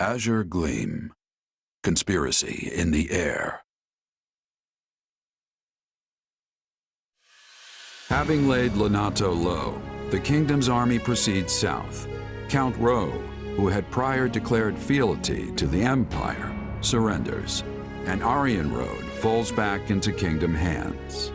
Azure Gleam. Conspiracy in the air. Having laid Lonato low, the kingdom's army proceeds south. Count Ro, who had prior declared fealty to the Empire, surrenders, and Aryan Road falls back into kingdom hands.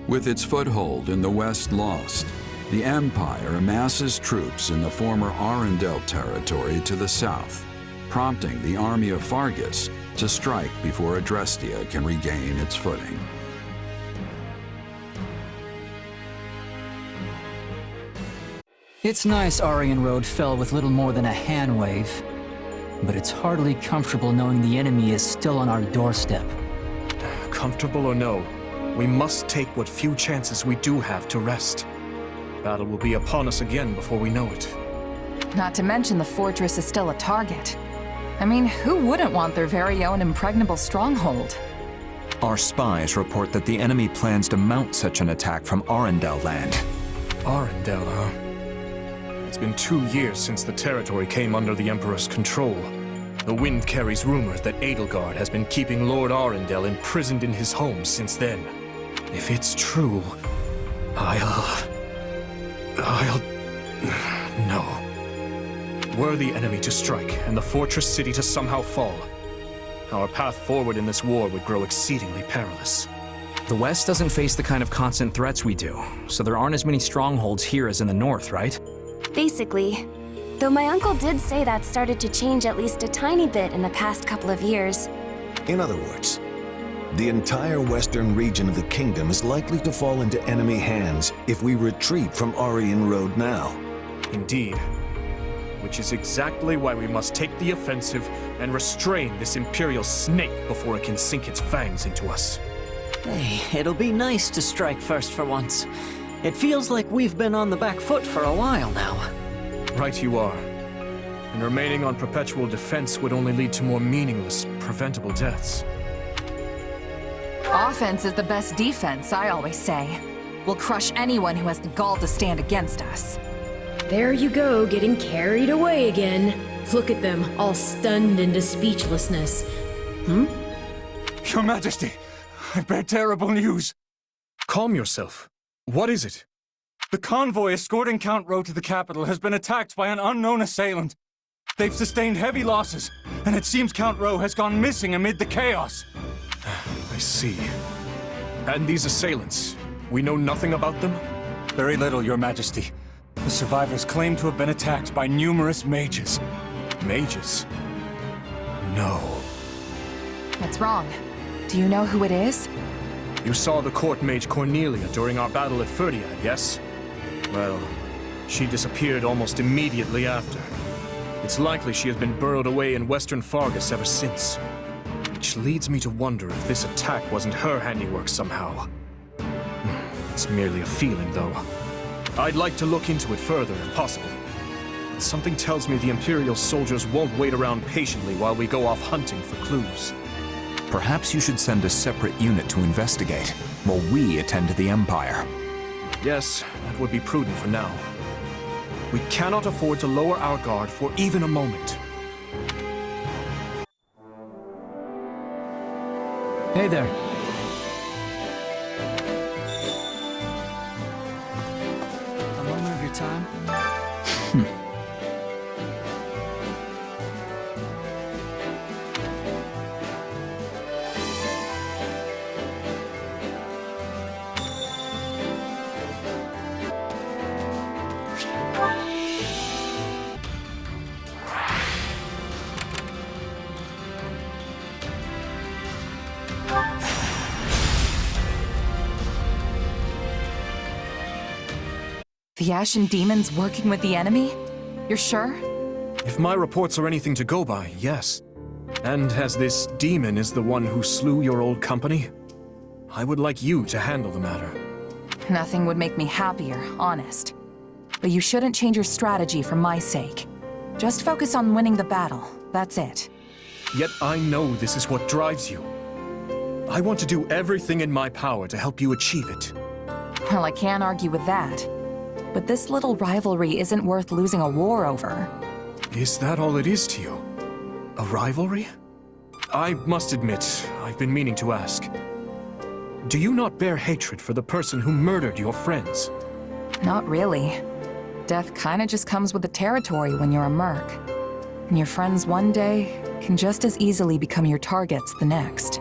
With its foothold in the west lost, the Empire amasses troops in the former Arundel territory to the south, prompting the army of Fargus to strike before Adrestia can regain its footing. It's nice Aryan Road fell with little more than a hand wave, but it's hardly comfortable knowing the enemy is still on our doorstep. Comfortable or no, we must take what few chances we do have to rest. Battle will be upon us again before we know it. Not to mention the fortress is still a target. I mean, who wouldn't want their very own impregnable stronghold? Our spies report that the enemy plans to mount such an attack from Arundel land. Arundel, huh? It's been 2 years since the territory came under the Emperor's control. The wind carries rumors that Edelgard has been keeping Lord Arundel imprisoned in his home since then. If it's true, No. Were the enemy to strike and the fortress city to somehow fall, our path forward in this war would grow exceedingly perilous. The West doesn't face the kind of constant threats we do, so there aren't as many strongholds here as in the North, right? Basically. Though my uncle did say that started to change at least a tiny bit in the past couple of years. In other words, the entire western region of the kingdom is likely to fall into enemy hands if we retreat from Aryan Road now. Indeed. Which is exactly why we must take the offensive and restrain this Imperial snake before it can sink its fangs into us. Hey, it'll be nice to strike first for once. It feels like we've been on the back foot for a while now. Right you are. And remaining on perpetual defense would only lead to more meaningless, preventable deaths. Offense is the best defense, I always say. We'll crush anyone who has the gall to stand against us. There you go, getting carried away again. Look at them, all stunned into speechlessness. Your Majesty, I bear terrible news. Calm yourself. What is it? The convoy escorting Count Ro to the capital has been attacked by an unknown assailant. They've sustained heavy losses, and it seems Count Ro has gone missing amid the chaos. I see. And these assailants, we know nothing about them? Very little, Your Majesty. The survivors claim to have been attacked by numerous mages. Mages? No. What's wrong? Do you know who it is? You saw the court mage Cornelia during our battle at Ferdiad, yes? Well, she disappeared almost immediately after. It's likely she has been burrowed away in western Fargus ever since. Which leads me to wonder if this attack wasn't her handiwork somehow. It's merely a feeling, though. I'd like to look into it further if possible. But something tells me the Imperial soldiers won't wait around patiently while we go off hunting for clues. Perhaps you should send a separate unit to investigate, while we attend to the Empire. Yes, that would be prudent for now. We cannot afford to lower our guard for even a moment. Hey there. A moment of your time? The Ashen Demon's working with the enemy? You're sure? If my reports are anything to go by, yes. And as this demon is the one who slew your old company, I would like you to handle the matter. Nothing would make me happier, honest. But you shouldn't change your strategy for my sake. Just focus on winning the battle, that's it. Yet I know this is what drives you. I want to do everything in my power to help you achieve it. Well, I can't argue with that. But this little rivalry isn't worth losing a war over. Is that all it is to you? A rivalry? I must admit, I've been meaning to ask. Do you not bear hatred for the person who murdered your friends? Not really. Death kinda just comes with the territory when you're a merc. And your friends one day can just as easily become your targets the next.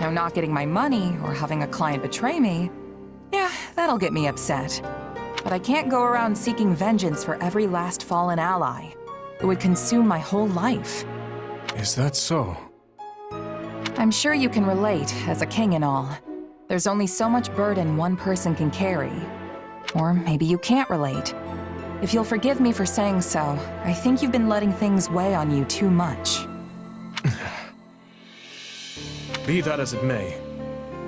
Now, not getting my money or having a client betray me, yeah, that'll get me upset. But I can't go around seeking vengeance for every last fallen ally. It would consume my whole life. Is that so? I'm sure you can relate, as a king and all. There's only so much burden one person can carry. Or maybe you can't relate. If you'll forgive me for saying so, I think you've been letting things weigh on you too much. Be that as it may,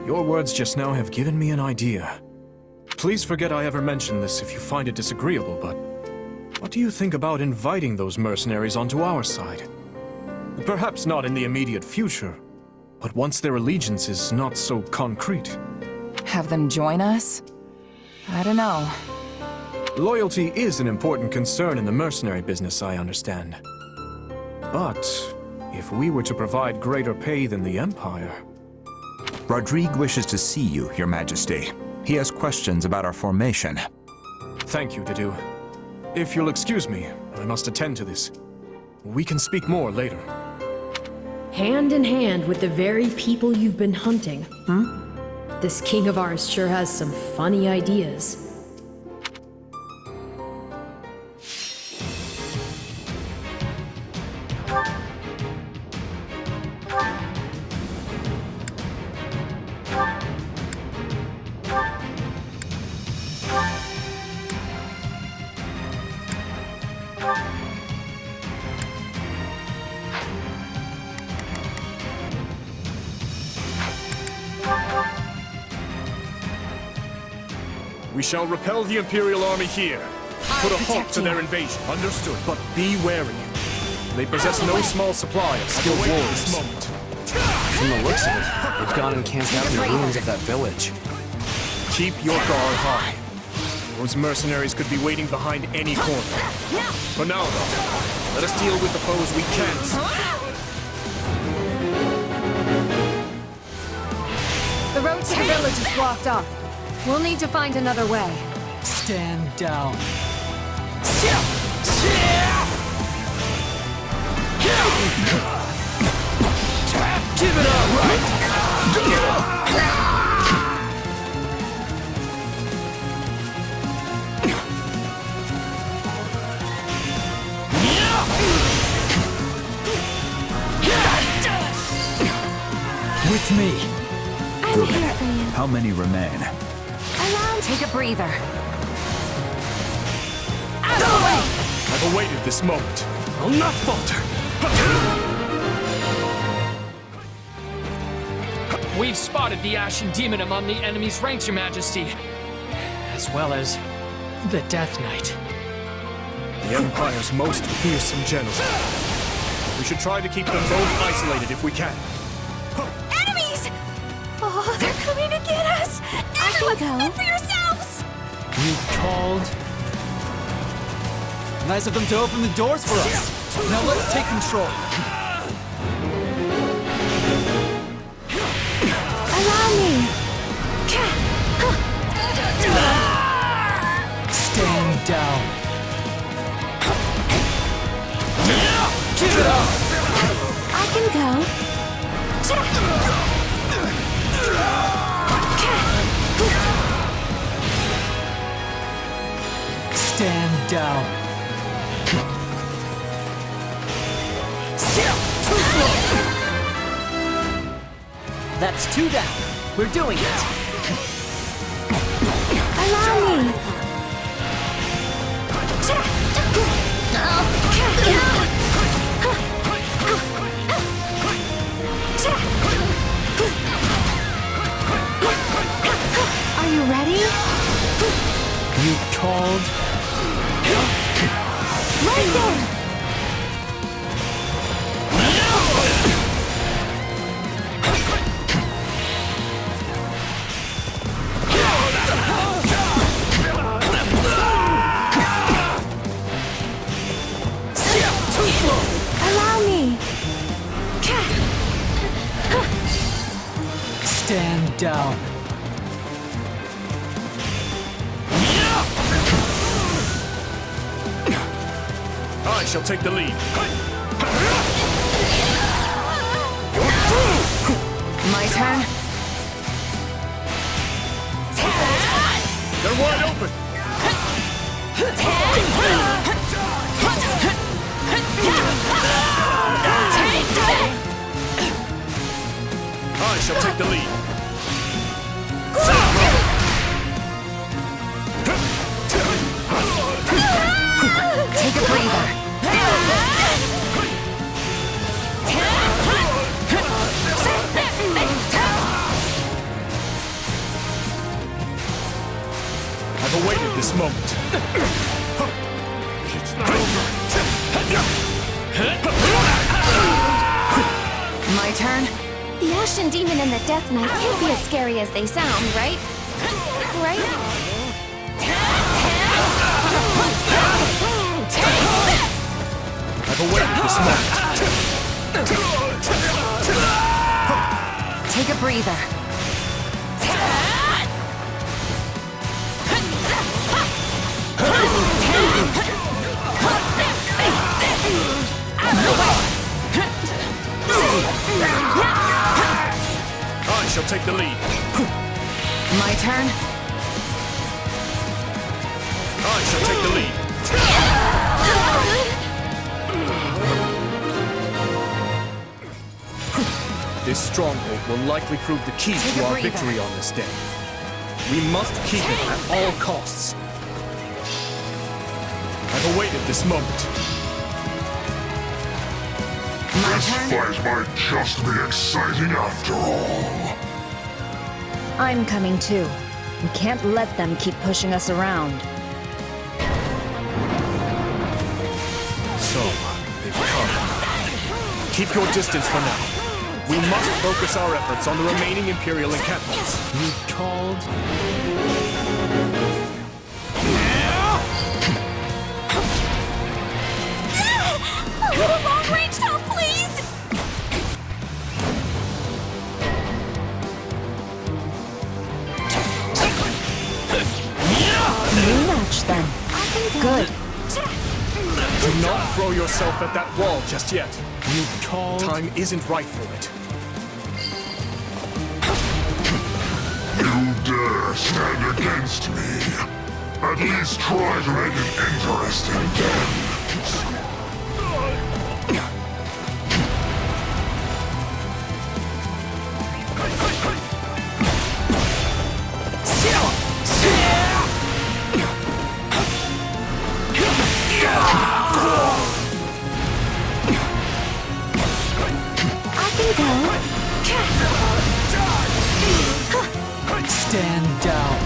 your words just now have given me an idea. Please forget I ever mentioned this if you find it disagreeable, but what do you think about inviting those mercenaries onto our side? Perhaps not in the immediate future, but once their allegiance is not so concrete. Have them join us? I don't know. Loyalty is an important concern in the mercenary business, I understand. But if we were to provide greater pay than the Empire... Rodrigue wishes to see you, Your Majesty. He has questions about our formation. Thank you, Dedu. If you'll excuse me, I must attend to this. We can speak more later. Hand in hand with the very people you've been hunting. This king of ours sure has some funny ideas. We shall repel the Imperial army here. Put a halt to their invasion. Understood. But be wary. They possess no small supply of skilled warriors. From the looks of it, they've gone and camped out in the ruins of that village. Keep your guard high. Those mercenaries could be waiting behind any corner. For now, though, let us deal with the foes we can see. The road to the village is blocked off. We'll need to find another way. Stand down. Give it up, right? With me. I'm here for you. How many remain? Take a breather. Out of the way! I've awaited this moment. I'll not falter. We've spotted the Ashen Demon among the enemy's ranks, Your Majesty. As well as the Death Knight. The Empire's most fearsome general. We should try to keep them both isolated if we can. Enemies! Oh, they're coming to get us! Everyone, fend for yourselves! You called? Nice of them to open the doors for us. Now let's take control. Allow me. Stand down. Give it up! I can go. Stand down. Too slow. That's 2 down. We're doing it. Allow me. Are you ready? You called? Right there! down. I shall take the lead. My turn. They're wide open. I shall take the lead. Take a breather. I've awaited this moment. It's not over. My turn. The Ashen Demon and the Death Knight can't be as scary as they sound, right? Right? I've awaited this moment. Take a breather. I shall take the lead. My turn. I shall take the lead. This stronghold will likely prove the key Take to a our breather. victory on this day. We must keep it at all costs. I've awaited this moment. My This turn. fight might just be exciting after all. I'm coming too. We can't let them keep pushing us around. So, they've come. Keep your distance for now. We must focus our efforts on the remaining Imperial encampments. You called? A little long-range help, please! Rematch then. Good. Do not throw yourself at that wall just yet. You called? Time isn't right for it. You dare stand against me? At least try to make it interesting then. Stand down.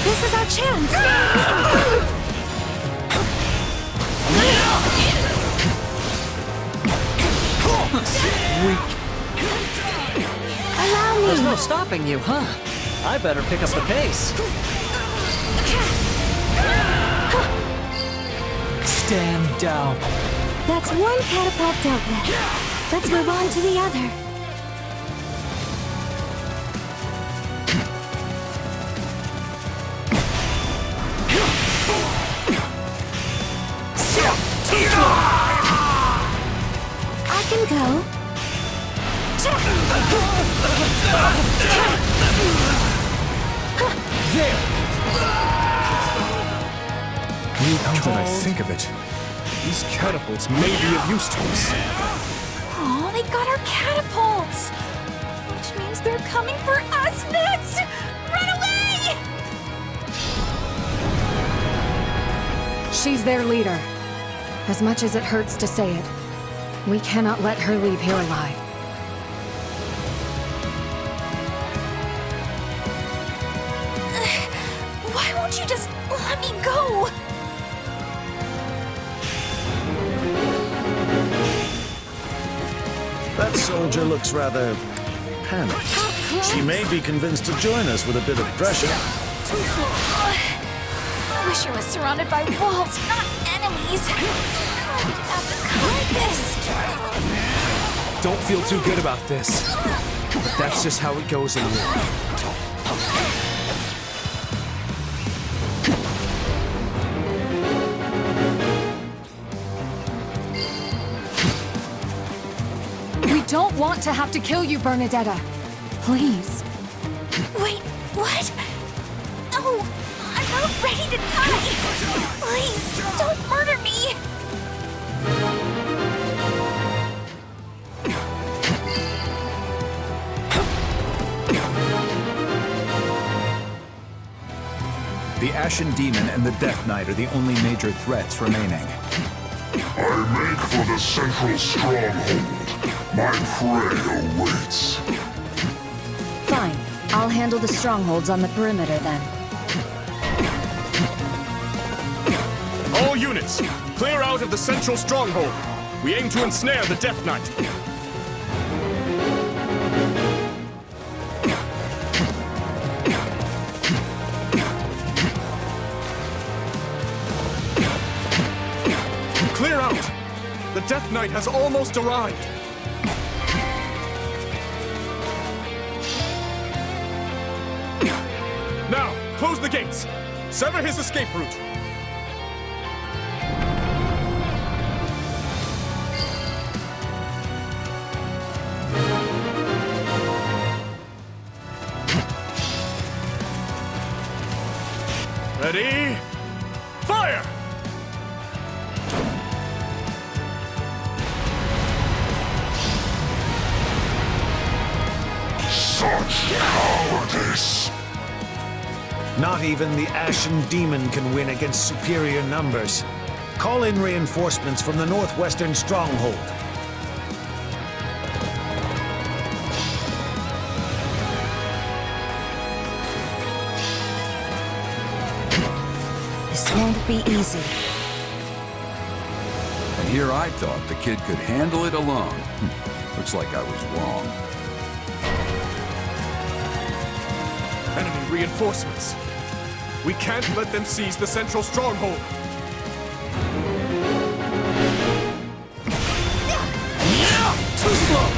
This is our chance! Weak. Allow me! There's no stopping you, huh? I better pick up the pace. Stand down. That's one catapult dealt with. Let's move on to the other. I can go. Now that I think of it, these catapults may be of use to us. Oh, they got our catapults! Which means they're coming for us next! Run away! She's their leader. As much as it hurts to say it, we cannot let her leave here alive. Why won't you just let me go? That soldier looks rather panicked. She may be convinced to join us with a bit of pressure. I wish I was surrounded by walls, not enemies. I didn't have to come like this. feel too good about this. But that's just how it goes in war. We don't want to have to kill you, Bernadetta. Please. Wait, what? No, I'm not ready to die. Please, don't murder me. The Ashen Demon and the Death Knight are the only major threats remaining. I make for the central stronghold. My prey awaits. Fine. I'll handle the strongholds on the perimeter then. All units, clear out of the central stronghold. We aim to ensnare the Death Knight. Clear out! The Death Knight has almost arrived. Now, close the gates. Sever his escape route. Ready? Fire! Such cowardice! Not even the Ashen Demon can win against superior numbers. Call in reinforcements from the northwestern stronghold. This won't be easy. And here I thought the kid could handle it alone. Looks like I was wrong. Enemy reinforcements. We can't let them seize the central stronghold. Too slow.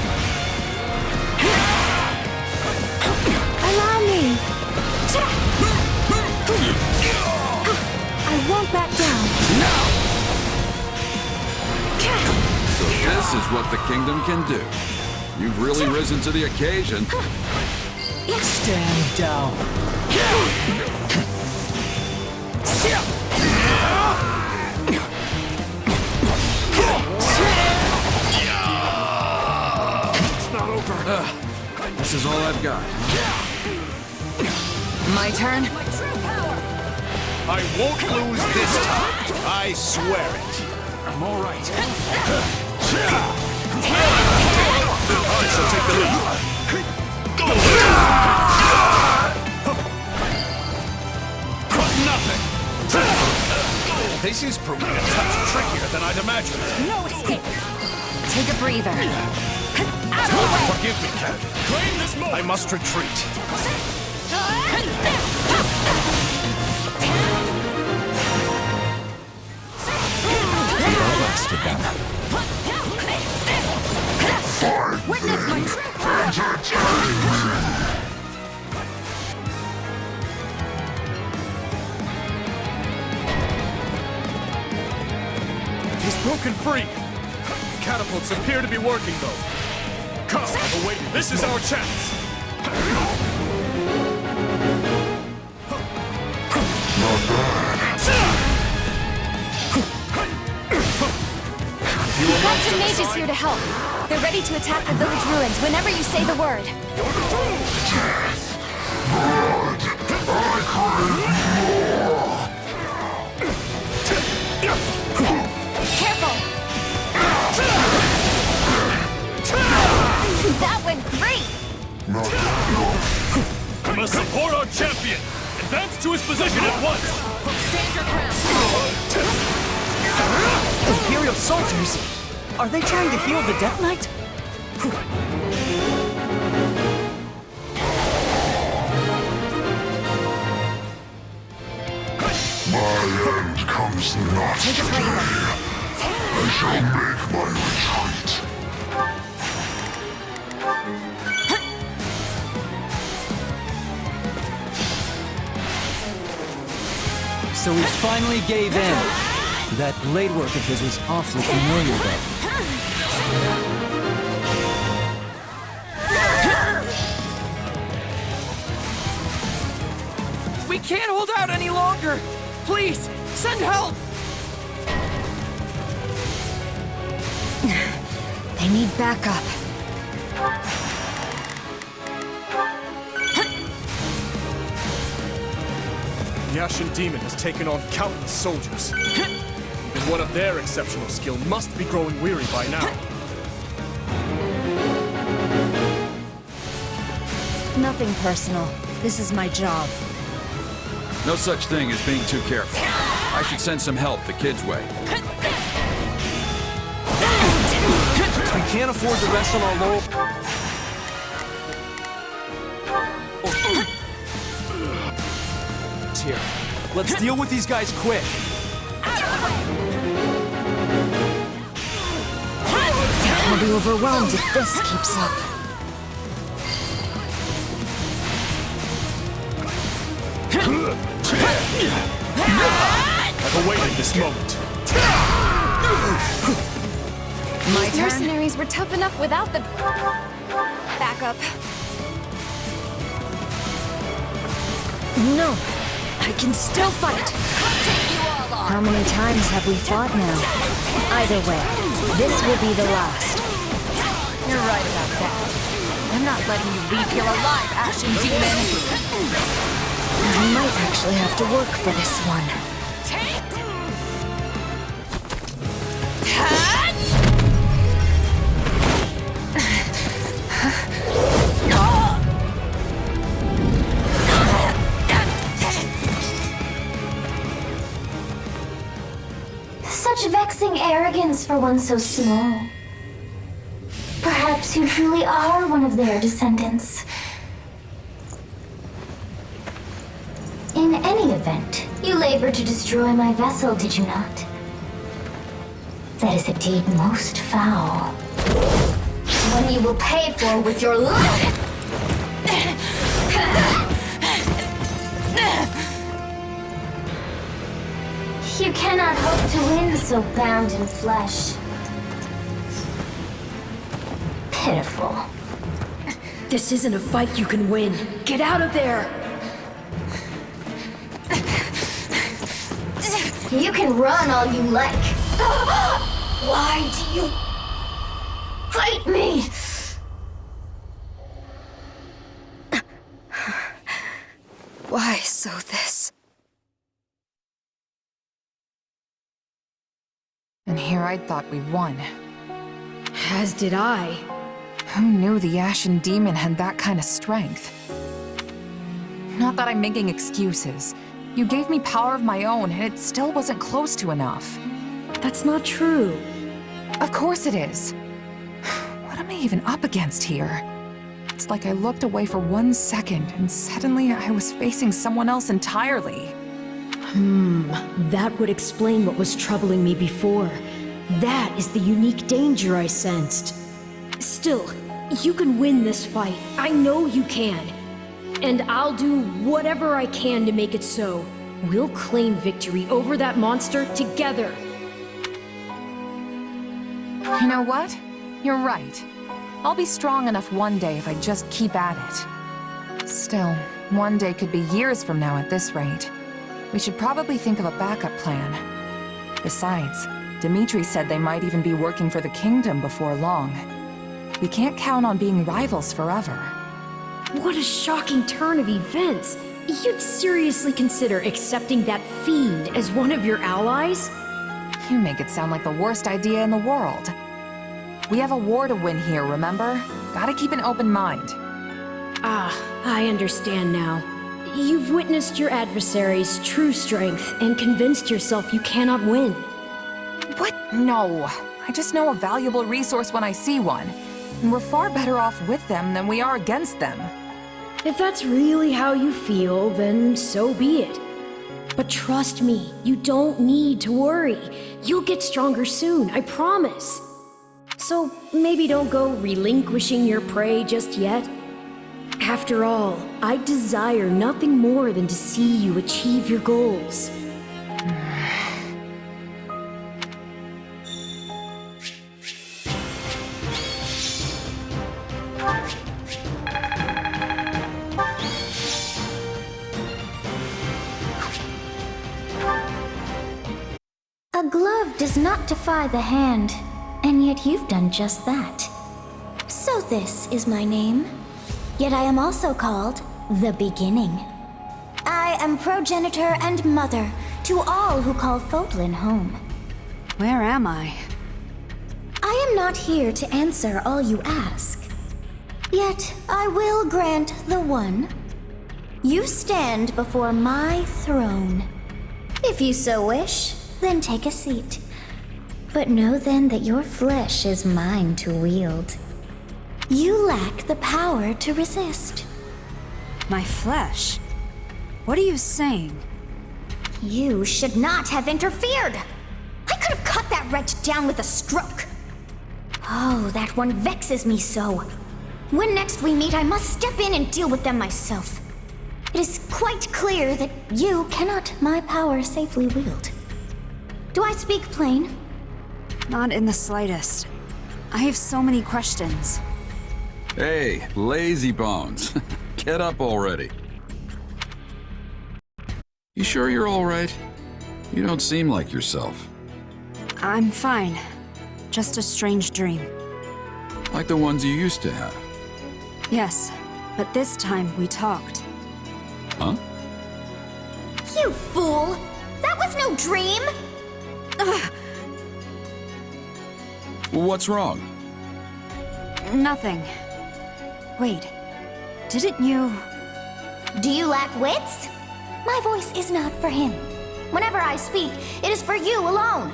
Allow me. I won't back down. So this is what the kingdom can do. You've really risen to the occasion. Stand down. It's not over. This is all I've got. My turn? I won't lose this time. I swear it. I'm all right. I shall take the lead. Nothing. This is proving a touch trickier than I'd imagined. No escape. Take a breather. Forgive me, Cat. Claim this moment. I must retreat. Arrested them. Witness my true power. He's broken free. Catapults appear to be working, though. Come, I've awaited. This is our chance. Not bad. We've got some mages here to help. They're ready to attack the village ruins whenever you say the word. Death. Blood. I crave more. Careful! That went great! Not enough. We must support our champion. Advance to his position at once. Stand your ground. Imperial soldiers? Are they trying to heal the Death Knight? My end comes not today. I shall make my retreat. So he finally gave in. That blade work of his was awfully familiar, though. We can't hold out any longer! Please, send help! They need backup. The Ashen Demon has taken on countless soldiers. Even one of their exceptional skill must be growing weary by now. Nothing personal. This is my job. No such thing as being too careful. I should send some help the kids' way. We can't afford to rest on our laurels. Here. Let's deal with these guys quick. I'll be overwhelmed if this keeps up. I've awaited this moment. These mercenaries were tough enough without the backup. No, I can still fight. How many times have we fought now? Either way, this will be the last. You're right about that. I'm not letting you leave here alive, Ashen Demon! I might actually have to work for this one. Such vexing arrogance for one so small. Perhaps you truly are one of their descendants. In any event, you labored to destroy my vessel, did you not? That is a deed most foul. One you will pay for with your life! You cannot hope to win so bound in flesh. Pitiful. This isn't a fight you can win. Get out of there! You can run all you like. Why do you fight me? Why so this? And here I thought we won. As did I. Who knew the Ashen Demon had that kind of strength? Not that I'm making excuses. You gave me power of my own, and it still wasn't close to enough. That's not true. Of course it is. What am I even up against here? It's like I looked away for 1 second, and suddenly I was facing someone else entirely. That would explain what was troubling me before. That is the unique danger I sensed. Still, you can win this fight. I know you can. And I'll do whatever I can to make it so. We'll claim victory over that monster together. You know what? You're right. I'll be strong enough one day if I just keep at it. Still, one day could be years from now at this rate. We should probably think of a backup plan. Besides, Dimitri said they might even be working for the kingdom before long. We can't count on being rivals forever. What a shocking turn of events! You'd seriously consider accepting that fiend as one of your allies? You make it sound like the worst idea in the world. We have a war to win here, remember? Gotta keep an open mind. Ah, I understand now. You've witnessed your adversary's true strength and convinced yourself you cannot win. What? No. I just know a valuable resource when I see one. And we're far better off with them than we are against them. If that's really how you feel, then so be it. But trust me, you don't need to worry. You'll get stronger soon, I promise. So maybe don't go relinquishing your prey just yet. After all, I desire nothing more than to see you achieve your goals. A glove does not defy the hand, and yet you've done just that. So this is my name. Yet I am also called the Beginning. I am progenitor and mother to all who call Fodlan home. Where am I? I am not here to answer all you ask. Yet I will grant the one. You stand before my throne. If you so wish, then take a seat. But know then that your flesh is mine to wield. You lack the power to resist. My flesh? What are you saying? You should not have interfered! I could have cut that wretch down with a stroke. Oh, that one vexes me so. When next we meet, I must step in and deal with them myself. It is quite clear that you cannot my power safely wield. Do I speak plain? Not in the slightest. I have so many questions. Hey, lazy bones. Get up already. You sure you're all right? You don't seem like yourself. I'm fine. Just a strange dream. Like the ones you used to have. Yes, but this time we talked. Huh? You fool! That was no dream! What's wrong? Nothing. Wait, didn't you... Do you lack wits? My voice is not for him. Whenever I speak, it is for you alone.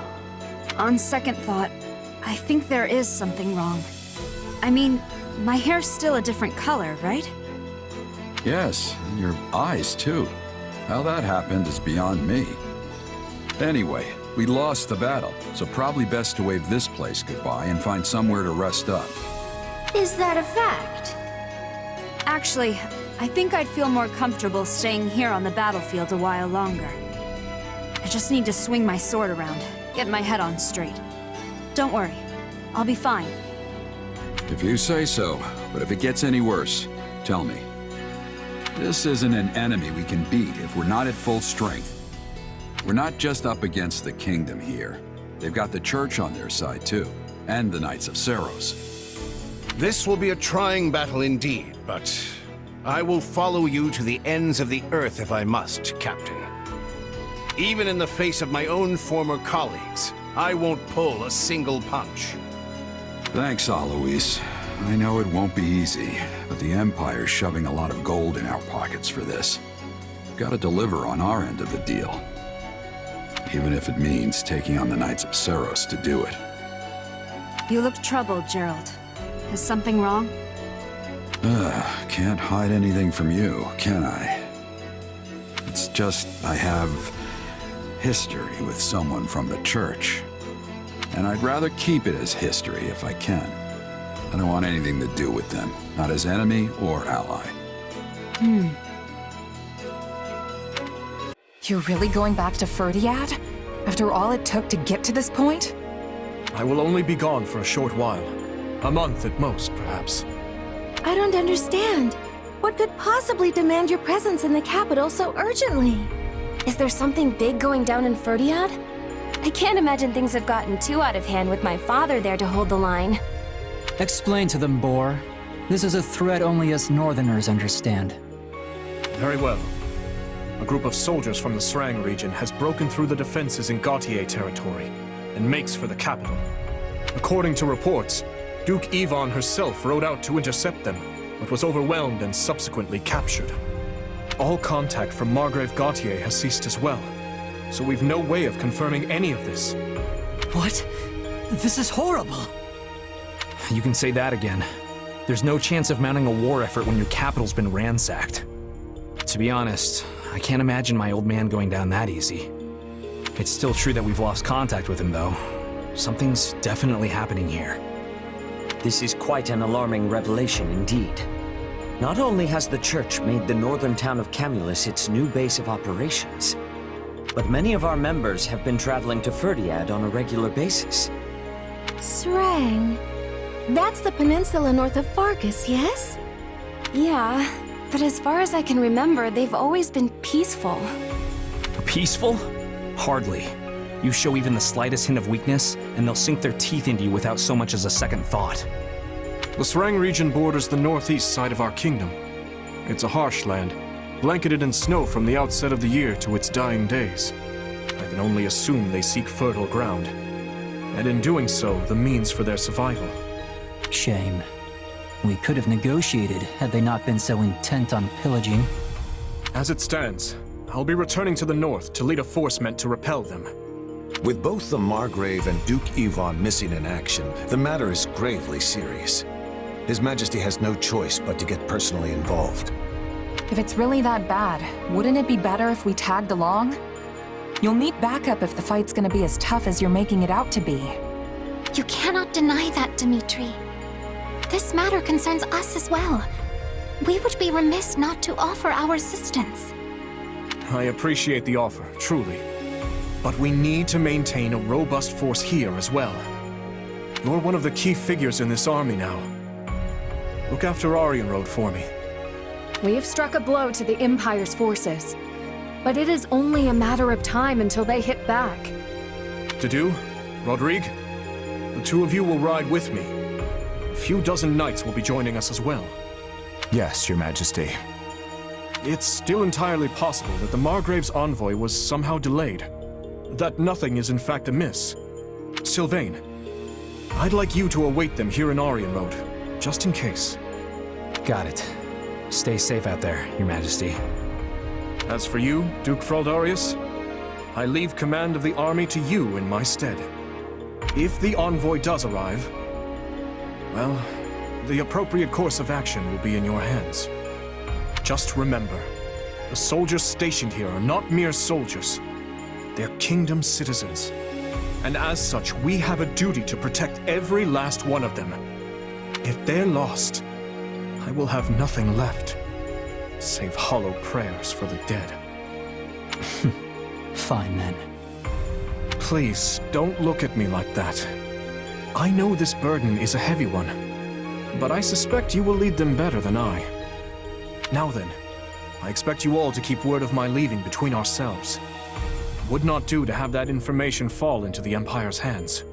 On second thought, I think there is something wrong. I mean, my hair's still a different color, right? Yes, and your eyes too. How that happened is beyond me. Anyway, we lost the battle, so probably best to wave this place goodbye and find somewhere to rest up. Is that a fact? Actually, I think I'd feel more comfortable staying here on the battlefield a while longer. I just need to swing my sword around, get my head on straight. Don't worry, I'll be fine. If you say so, but if it gets any worse, tell me. This isn't an enemy we can beat if we're not at full strength. We're not just up against the Kingdom here. They've got the Church on their side too, and the Knights of Seiros. This will be a trying battle indeed, but I will follow you to the ends of the earth if I must, Captain. Even in the face of my own former colleagues, I won't pull a single punch. Thanks, Alois. I know it won't be easy, but the Empire's shoving a lot of gold in our pockets for this. We've got to deliver on our end of the deal. Even if it means taking on the Knights of Seiros to do it. You look troubled, Gerald. Is something wrong? Can't hide anything from you, can I? It's just I have history with someone from the Church. And I'd rather keep it as history if I can. I don't want anything to do with them, not as enemy or ally. You're really going back to Ferdiad? After all it took to get to this point? I will only be gone for a short while. A month at most, perhaps. I don't understand. What could possibly demand your presence in the capital so urgently? Is there something big going down in Ferdiad? I can't imagine things have gotten too out of hand with my father there to hold the line. Explain to them, Boar. This is a threat only us Northerners understand. Very well. A group of soldiers from the Srang region has broken through the defenses in Gautier territory and makes for the capital. According to reports, Duke Yvonne herself rode out to intercept them, but was overwhelmed and subsequently captured. All contact from Margrave Gautier has ceased as well, so we've no way of confirming any of this. What? This is horrible! You can say that again. There's no chance of mounting a war effort when your capital's been ransacked. To be honest, I can't imagine my old man going down that easy. It's still true that we've lost contact with him, though. Something's definitely happening here. This is quite an alarming revelation indeed. Not only has the Church made the northern town of Camulus its new base of operations, but many of our members have been traveling to Ferdiad on a regular basis. Srang. That's the peninsula north of Fargus, yes? Yeah, but as far as I can remember, they've always been peaceful. Peaceful? Hardly. You show even the slightest hint of weakness, and they'll sink their teeth into you without so much as a second thought. The Srang region borders the northeast side of our kingdom. It's a harsh land, blanketed in snow from the outset of the year to its dying days. I can only assume they seek fertile ground, and in doing so, the means for their survival. Shame. We could have negotiated had they not been so intent on pillaging. As it stands, I'll be returning to the north to lead a force meant to repel them. With both the Margrave and Duke Yvonne missing in action, the matter is gravely serious. His Majesty has no choice but to get personally involved. If it's really that bad, wouldn't it be better if we tagged along? You'll need backup if the fight's gonna be as tough as you're making it out to be. You cannot deny that, Dimitri. This matter concerns us as well. We would be remiss not to offer our assistance. I appreciate the offer, truly. But we need to maintain a robust force here as well. You're one of the key figures in this army now. Look after Aryan Road for me. We have struck a blow to the Empire's forces, but it is only a matter of time until they hit back. Dedu, Rodrigue, the two of you will ride with me. A few dozen knights will be joining us as well. Yes, Your Majesty. It's still entirely possible that the Margrave's envoy was somehow delayed. That nothing is in fact amiss. Sylvain, I'd like you to await them here in Aryan Road, just in case. Got it. Stay safe out there, Your Majesty. As for you, Duke Fraldarius, I leave command of the army to you in my stead. If the envoy does arrive, well, the appropriate course of action will be in your hands. Just remember, the soldiers stationed here are not mere soldiers. They're kingdom citizens. And as such, we have a duty to protect every last one of them. If they're lost, I will have nothing left, save hollow prayers for the dead. Fine then. Please, don't look at me like that. I know this burden is a heavy one, but I suspect you will lead them better than I. Now then, I expect you all to keep word of my leaving between ourselves. Would not do to have that information fall into the Empire's hands.